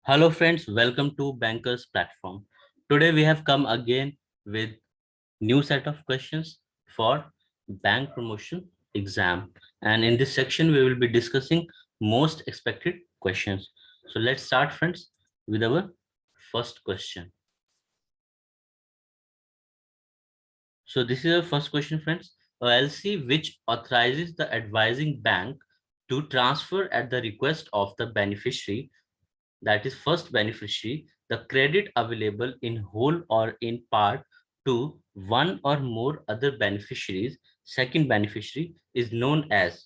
Hello friends, welcome to Bankers Platform. Today we have come again with new set of questions for bank promotion exam. And in this section we will be discussing most expected questions. So let's start friends with our first question. So this is our first question friends. A LC which authorizes the advising bank to transfer at the request of the beneficiary, that is first beneficiary, the credit available in whole or in part to one or more other beneficiaries. Second beneficiary is known as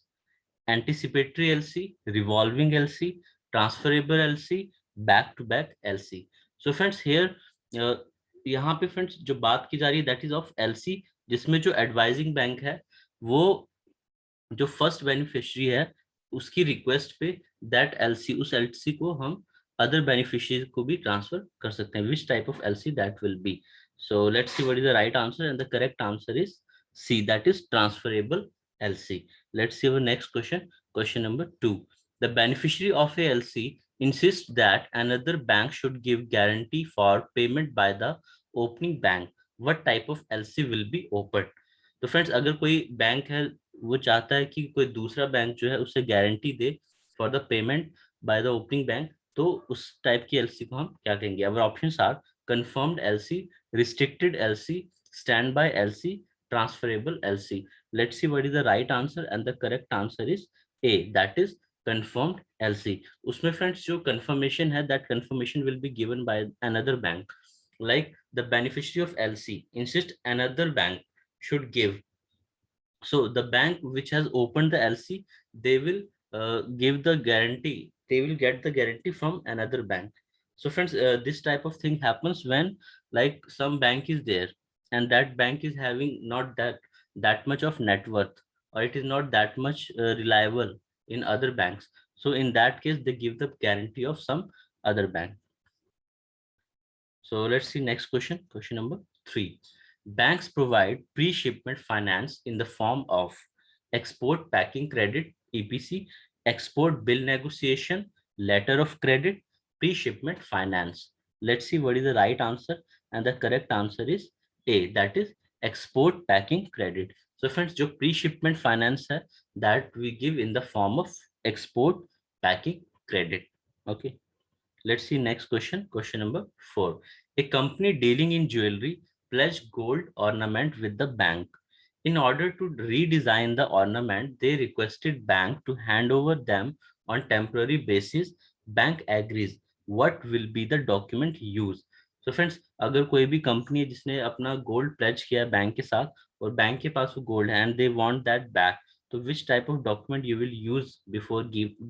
anticipatory LC, revolving LC, transferable LC, back to back LC. So friends here यहाँ पे friends जो बात की जा रही है that is of LC, जिसमें जो एडवाइजिंग बैंक है वो जो फर्स्ट बेनिफिशियरी है उसकी रिक्वेस्ट पे दैट एलसी उस एलसी को हम अदर बेनिफिशियरी को भी ट्रांसफर कर सकते हैं. Which type of LC that will be? So let's see what is the right answer and the correct answer is C, that is transferable LC. Let's see our next question. Question number 2. The beneficiary of a LC insists that another bank should give guarantee for payment by the opening bank. What type of LC will be opened? तो friends अगर कोई bank है वो चाहता है कि कोई दूसरा बैंक जो है उसे गारंटी दे for the payment by the opening bank, तो उस टाइप की एलसी को हम क्या कहेंगे? Our options are confirmed LC, restricted LC, stand by LC, transferable LC. Let's see what is the right answer and the correct answer is A, that is confirmed LC. उसमें friends जो confirmation है that confirmation will be given by another bank. like the beneficiary of LC insist another bank should give. So the bank which has opened the LC, they will give the guarantee. They will get the guarantee from another bank. So friends, this type of thing happens when like some bank is there and that bank is having not that much of net worth, or it is not that much reliable in other banks. So in that case, they give the guarantee of some other bank. So let's see next question. Question number 3. Banks provide pre-shipment finance in the form of export packing credit, EPC, export bill negotiation, letter of credit, pre-shipment finance. Let's see what is the right answer, and the correct answer is A, that is export packing credit. So friends, जो pre-shipment finance है that we give in the form of export packing credit. Okay. Let's see next question. Question number 4. A company dealing in jewelry pledged gold ornament with the bank. In order to redesign the ornament, they requested bank to hand over them on temporary basis. Bank agrees. What will be the document used? So friends, अगर कोई भी company है जिसने अपना gold pledge किया है bank के साथ और बैंक के पास वो गोल्ड है and they want that back, तो which type of document you will use before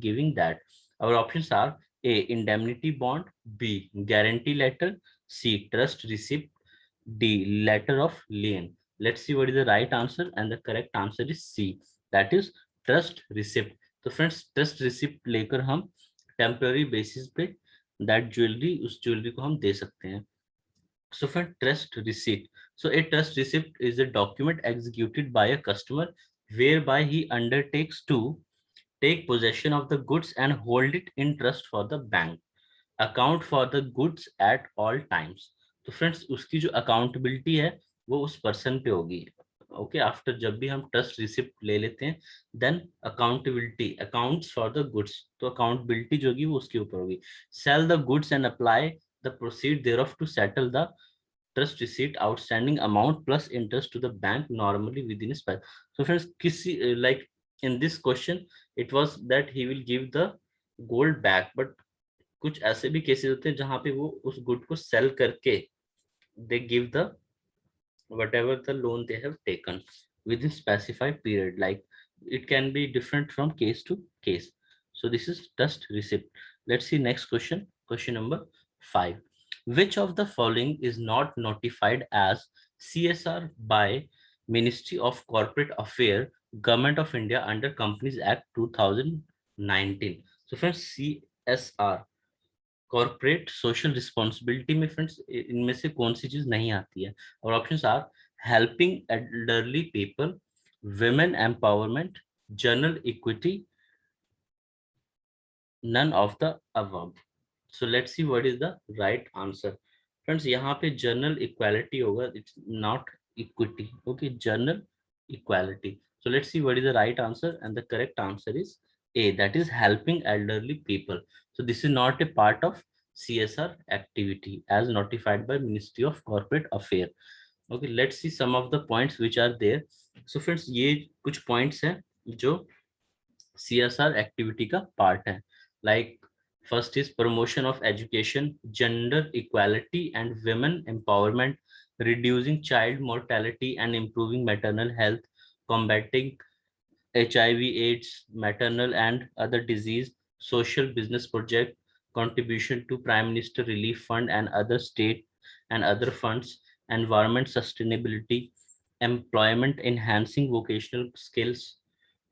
giving that? Our options are A, indemnity bond, B, guarantee letter, C, trust receipt, D, letter of lien. Let's see what is the right answer, and the correct answer is C, that is trust receipt. तो friends trust receipt लेकर हम temporary basis पे that jewellery उस jewellery को हम दे सकते हैं. So for trust receipt, so a trust receipt is a document executed by a customer whereby he undertakes to take possession of the goods and hold it in trust for the bank. Account for the goods at all times. तो friends उसकी जो accountability है वो उस person पे होगी. Okay, after जब भी हम ट्रस्ट रिसिप्ट ले लेते हैं then accountability accounts for the goods, तो अकाउंटेबिलिटी जो होगी वो उसके ऊपर होगी. Sell the goods and apply the proceed thereof to settle the trust receipt outstanding amount plus interest to the bank normally within a span. So friends, kisi like in this question it was that he will give the gold back, but कुछ ऐसे भी cases होते हैं जहां पे वो उस good को सेल करके they give the whatever the loan they have taken within specified period. Like it can be different from case to case. So this is trust receipt. Let's see next question. Question number 5. Which of the following is not notified as CSR by Ministry of Corporate Affairs, Government of India under Companies Act 2019? So friends, CSR corporate social responsibility में friends इनमें से कौन सी चीज नहीं आती है? और options are helping elderly people, women empowerment, general equity, none of the above. So let's see what is the right answer. Friends, यहाँ पे general equality होगा, it's not equity. Okay, general equality. So let's see what is the right answer, and the correct answer is A, that is helping elderly people. So this is not a part of CSR activity as notified by Ministry of Corporate Affairs. Okay, let's see some of the points which are there. So friends, ये कुछ points हैं जो CSR activity का part है. Like first is promotion of education, gender equality and women empowerment, reducing child mortality and improving maternal health, combating HIV/AIDS, maternal and other disease, social business project, contribution to Prime Minister Relief Fund and other state and other funds, environment sustainability, employment enhancing vocational skills,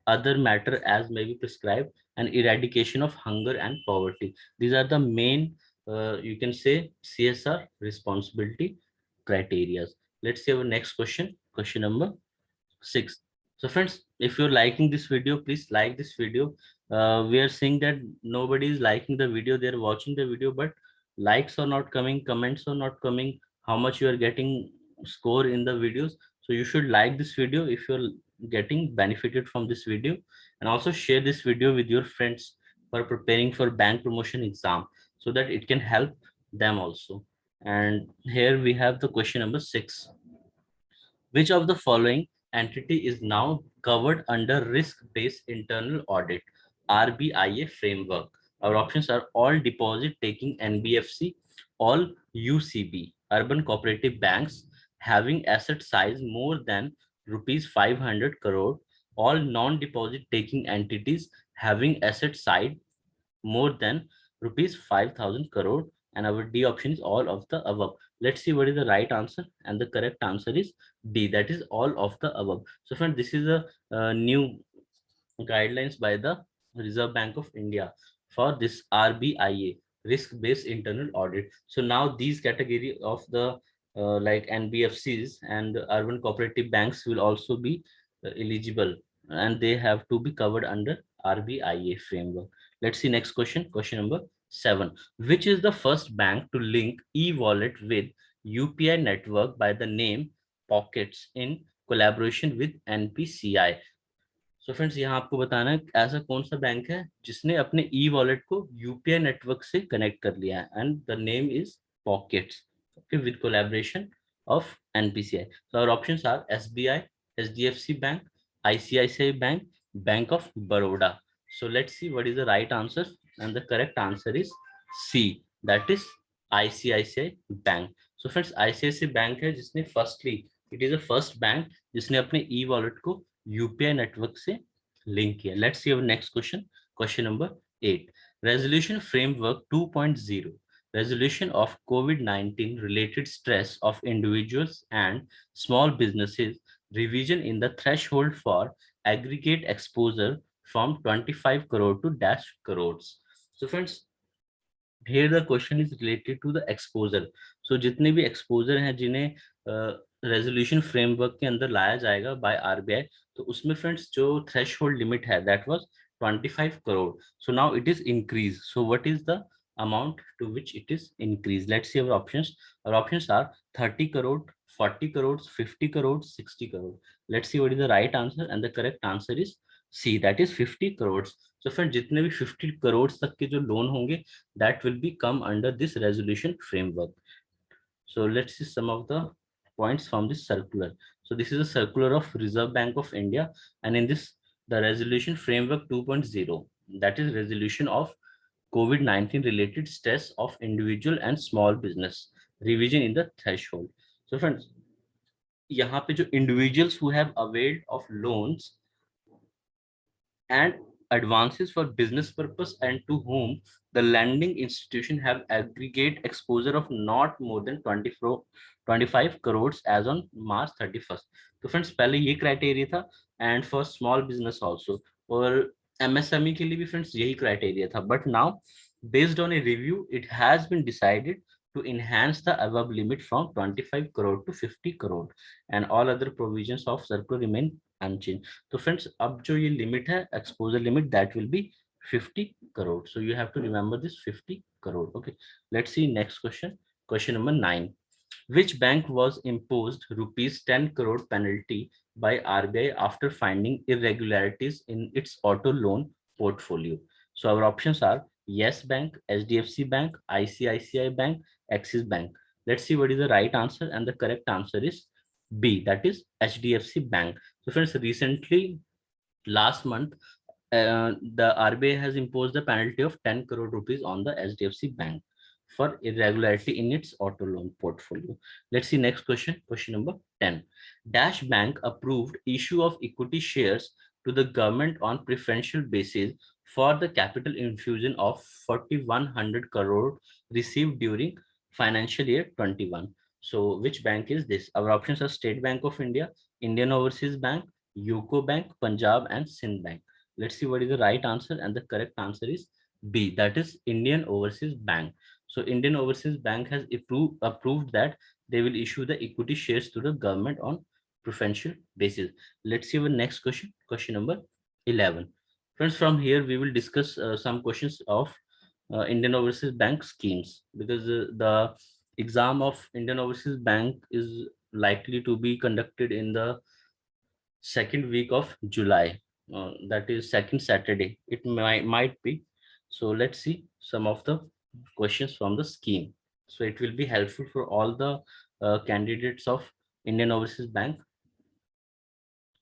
other matter as may be prescribed, and eradication of hunger and poverty. These are the main, you can say, CSR responsibility criteria. Let's see our next question, question number 6. So friends, if you're liking this video, please like this video. We are seeing that nobody is liking the video, they're watching the video, but likes are not coming, comments are not coming, how much you are getting score in the videos. So you should like this video if you're getting benefited from this video, and also share this video with your friends for preparing for bank promotion exam, so that it can help them also. And here we have the question number 6. Which of the following entity is now covered under risk-based internal audit (RBIA) framework? Our options are all deposit taking NBFC, all UCB, urban cooperative banks having asset size more than rupees 500 crore, all non-deposit taking entities having asset size more than rupees 5,000 crore, and our D option is all of the above. Let's see what is the right answer, and the correct answer is D, that is all of the above. So friends, this is a new guidelines by the Reserve Bank of India for this RBIA, risk-based internal audit. So now these category of the like NBFCs and urban cooperative banks will also be eligible, and they have to be covered under RBIA framework. Let's see next question, question number 7. Which is the first bank to link e-wallet with UPI network by the name Pockets in collaboration with NPCI? So friends, यहाँ आपको बताना है ऐसा कौन सा bank है जिसने अपने ई वॉलेट को यूपीआई नेटवर्क से कनेक्ट कर लिया है, and the name is Pockets, okay, with collaboration of NPCI. So our options are SBI, HDFC bank, ICICI bank, bank of Baroda. So let's see what is the right answer, and the correct answer is C, that is ICICI bank. So friends, ICICI bank है जिसने firstly, it is a first bank जिसने अपने e wallet को UPI network से link किया. Let's see our next question, question number 8. Resolution framework 2.0, resolution of COVID-19 related stress of individuals and small businesses, revision in the threshold for aggregate exposure from 25 crore to dash crores. So friends, here the question is related to the exposure. So जितने भी exposure हैं जिन्हें resolution framework के अंदर लाया जाएगा by RBI, तो उसमें फ्रेंड्स जो थ्रेशहोल्ड लिमिट है that was 25 crore. So now it is increase. So what is the amount to which it is increased? Let's see our options. Our options are 30 crore, 40 crores, 50 crores, 60 crore. Let's see what is the right answer, and the correct answer is C, that is 50 crores. So friends, जितने भी 50 crores तक के जो loan होंगे, that will be come under this resolution framework. So let's see some of the points from this circular. So this is a circular of Reserve Bank of India, and in this the resolution framework 2.0, that is resolution of COVID-19 related stress of individual and small business, revision in the threshold. So friends, यहाँ पे जो individuals who have availed of loans and advances for business purpose and to whom the lending institution have aggregate exposure of not more than 25 crores as on March 31st. तो friends, पहले ये criteria था, and for small business also, और MSME के लिए भी friends यही criteria था. But now based on a review it has been decided to enhance the above limit from 25 crore to 50 crore, and all other provisions of circular remain unchanged. तो friends, अब जो ये limit है exposure limit, that will B 50 crore. So you have to remember this 50 crore. Okay. Let's see next question. Question number 9. Which bank was imposed rupees 10 crore penalty by RBI after finding irregularities in its auto loan portfolio? So our options are Yes Bank, HDFC Bank, ICICI Bank, Axis Bank. Let's see what is the right answer, and the correct answer is B, that is HDFC Bank. So friends, recently last month the RBI has imposed a penalty of 10 crore rupees on the HDFC Bank for irregularity in its auto loan portfolio. Let's see next question. Question number 10. Dash Bank approved issue of equity shares to the government on preferential basis for the capital infusion of 4100 crore received during financial year 21. So which bank is this? Our options are State Bank of India, Indian Overseas Bank, UCO Bank, Punjab, and Sindh Bank. Let's see what is the right answer, and the correct answer is B, that is Indian Overseas Bank. So Indian Overseas Bank has approved that they will issue the equity shares to the government on preferential basis. Let's see our next question. Question number 11. Friends, from here we will discuss some questions of Indian Overseas Bank schemes, because the exam of Indian Overseas Bank is likely to be conducted in the second week of July. That is second Saturday. It might be. So let's see some of the questions from the scheme. So it will be helpful for all the candidates of Indian Overseas Bank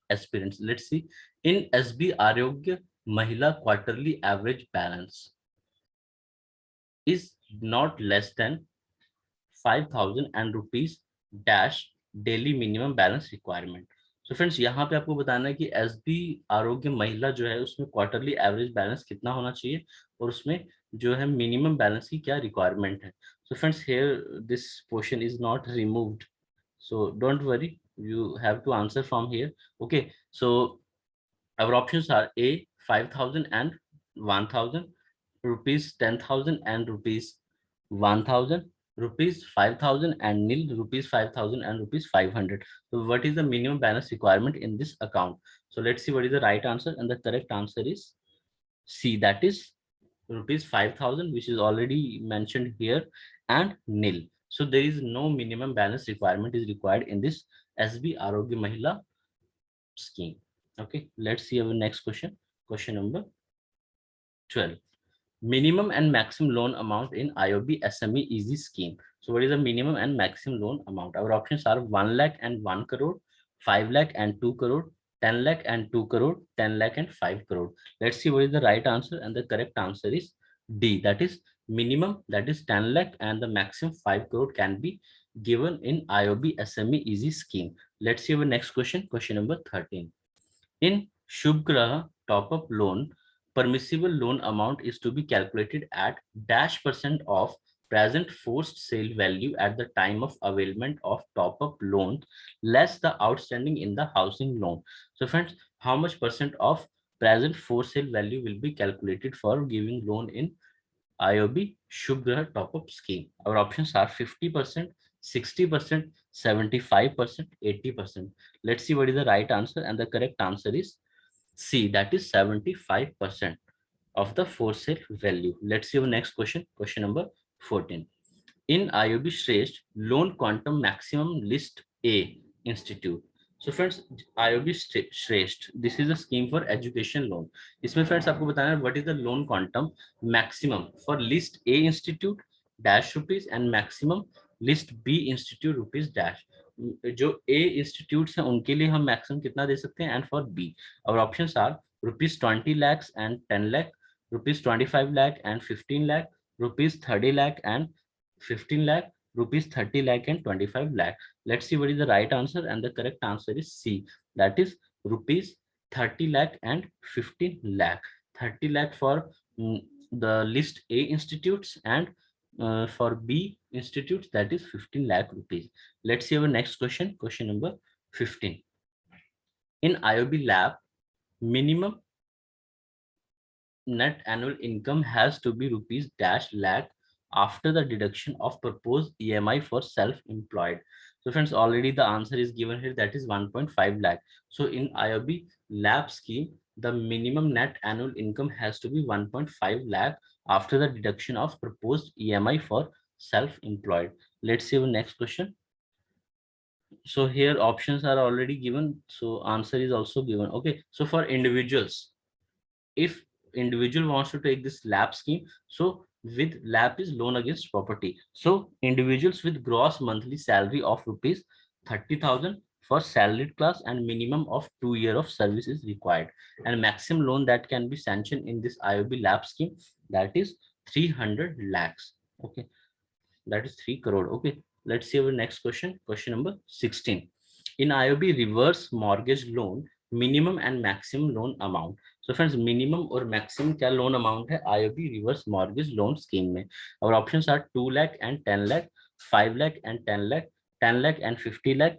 aspirants. Let's see. In SB Arogya, Mahila quarterly average balance is not less than 5,000 and rupees dash daily minimum balance requirement. So friends, यहाँ पे आपको बताना है कि SB आरोग्य महिला जो है उसमें क्वार्टरली एवरेज बैलेंस कितना होना चाहिए और उसमें जो है मिनिमम बैलेंस की क्या रिक्वायरमेंट है. So friends, here this portion is not removed, so don't worry, you have to answer from here. Okay, so our options are A, 5,000 and 1,000, rupees 10,000 and rupees 1,000, rupees 5,000 and nil, rupees 5,000 and rupees 500. So what is the minimum balance requirement in this account? So let's see what is the right answer, and the correct answer is C, that is rupees 5,000, which is already mentioned here, and nil. So there is no minimum balance requirement is required in this SB Arogya Mahila scheme. Okay, let's see our next question. Question number 12. Minimum and maximum loan amount in IOB SME Easy scheme. So what is the minimum and maximum loan amount? Our options are 1 lakh and 1 crore, 5 lakh and 2 crore, 10 lakh and 2 crore, 10 lakh and 5 crore. Let's see what is the right answer, and the correct answer is D, that is minimum, that is 10 lakh, and the maximum 5 crore can be given in IOB SME Easy scheme. Let's see our next question. Question number 13. In Shubh top-up loan, permissible loan amount is to be calculated at dash% of present forced sale value at the time of availment of top-up loan less the outstanding in the housing loan. So friends, how much percent of present forced sale value will be calculated for giving loan in IOB Shubh top-up scheme? Our options are 50%, 60%, 75%, 80%. Let's see what is the right answer, and the correct answer is C, that is 75% of the for sale value. Let's see our next question. Question number 14. In IOB Shresth, loan quantum maximum list A institute. So friends, IOB Shresth, this is a scheme for education loan. इसमें friends आपको बताना है what is the loan quantum maximum for list A institute dash rupees and maximum list B institute rupees dash. जो A institutes हैं उनके लिए हम maximum कितना दे सकते हैं, and for B our options are rupees 20 lakhs and 10 lakh, rupees 25 lakh and 15 lakh, rupees 30 lakh and 15 lakh, rupees 30 lakh and 25 lakh. Let's see what is the right answer, and the correct answer is C, that is rupees 30 lakh and 15 lakh. 30 lakh for the list A institutes, and for B institutes that is 15 lakh rupees. Let's see our next question. Question number 15. In IOB lab, minimum net annual income has to be rupees dash lakh after the deduction of proposed EMI for self-employed. So friends, already the answer is given here, that is 1.5 lakh. So in IOB lab scheme, the minimum net annual income has to be 1.5 lakh after the deduction of proposed EMI for self-employed. Let's see our next question. So here options are already given. So answer is also given. Okay. So for individuals, if individual wants to take this LAP scheme, so with LAP is loan against property. So individuals with gross monthly salary of rupees 30,000 for salaried class and minimum of 2 years of service is required. And maximum loan that can be sanctioned in this IOB LAP scheme, that is 300 lakhs. Okay, that is 3 crore. Okay, let's see our next question. Question number 16. In IOB reverse mortgage loan, minimum and maximum loan amount. So friends, minimum और maximum क्या loan amount है IOB reverse mortgage loan scheme में? Our options are 2 lakh and 10 lakh, 5 lakh and 10 lakh, 10 lakh and 50 lakh,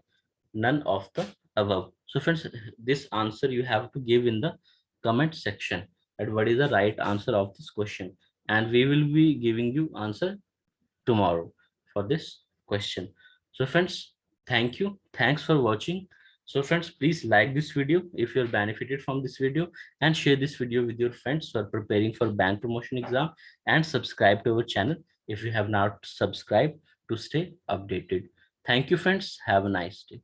none of the above. So friends, this answer you have to give in the comment section that what is the right answer of this question, and we will be giving you answer tomorrow for this question. So friends, thank you. Thanks for watching. So friends, please like this video if you're benefited from this video, and share this video with your friends who are preparing for bank promotion exam, and subscribe to our channel if you have not subscribed to stay updated. Thank you friends. Have a nice day.